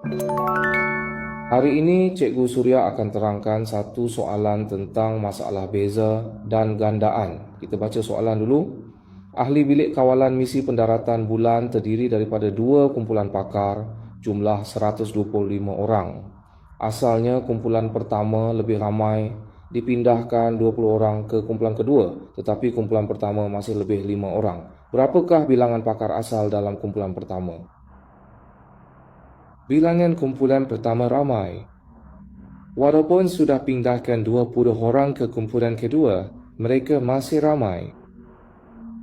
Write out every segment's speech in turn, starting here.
Hari ini Cikgu Surya akan terangkan satu soalan tentang masalah beza dan gandaan. Kita baca soalan dulu. Ahli bilik kawalan misi pendaratan bulan terdiri daripada dua kumpulan pakar, jumlah 125 orang. Asalnya kumpulan pertama lebih ramai, dipindahkan 20 orang ke kumpulan kedua, tetapi kumpulan pertama masih lebih 5 orang. Berapakah bilangan pakar asal dalam kumpulan pertama? Bilangan kumpulan pertama ramai. Walaupun sudah pindahkan 20 orang ke kumpulan kedua, mereka masih ramai.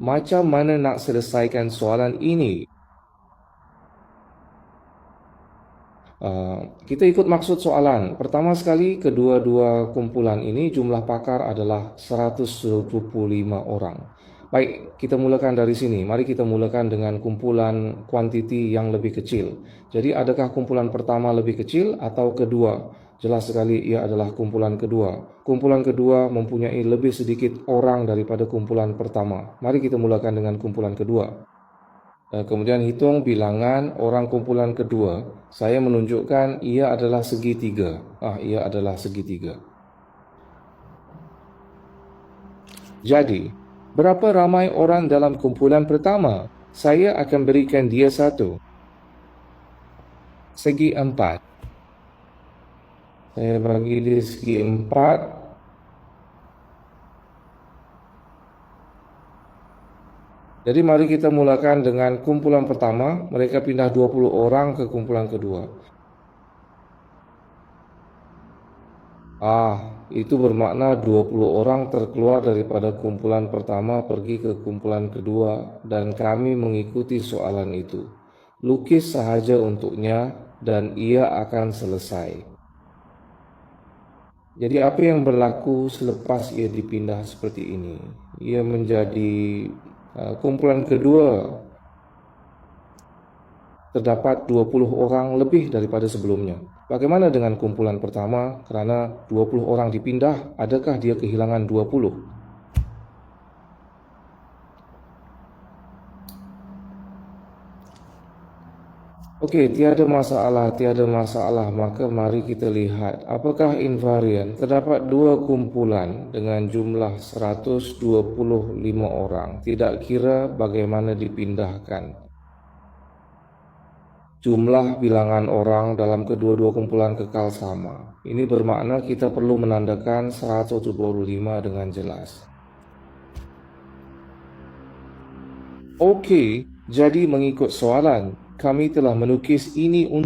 Macam mana nak selesaikan soalan ini? Kita ikut maksud soalan. Pertama sekali, kedua-dua kumpulan ini jumlah pakar adalah 125 orang. Baik, kita mulakan dari sini. Mari kita mulakan dengan kumpulan kuantiti yang lebih kecil. Jadi adakah kumpulan pertama lebih kecil atau kedua? Jelas sekali ia adalah kumpulan kedua. Kumpulan kedua mempunyai lebih sedikit orang daripada kumpulan pertama. Mari kita mulakan dengan kumpulan kedua. Kemudian hitung bilangan orang kumpulan kedua. Saya menunjukkan ia adalah segitiga. Ia adalah segitiga. Jadi, berapa ramai orang dalam kumpulan pertama? Saya akan berikan dia 1. Segi 4. Saya bagi dia segi 4. Jadi mari kita mulakan dengan kumpulan pertama. Mereka pindah 20 orang ke kumpulan kedua. Itu bermakna 20 orang terkeluar daripada kumpulan pertama pergi ke kumpulan kedua dan kami mengikuti soalan itu. Lukis sahaja untuknya dan ia akan selesai. Jadi apa yang berlaku selepas ia dipindah seperti ini? Ia menjadi kumpulan kedua terdapat 20 orang lebih daripada sebelumnya. Bagaimana dengan kumpulan pertama? Kerana 20 orang dipindah, adakah dia kehilangan 20? Okey, tiada masalah. Maka mari kita lihat apakah invarian. Terdapat dua kumpulan dengan jumlah 125 orang. Tidak kira bagaimana dipindahkan. Jumlah bilangan orang dalam kedua-dua kumpulan kekal sama. Ini bermakna kita perlu menandakan 125 dengan jelas. Okey, jadi mengikut soalan, kami telah melukis ini untuk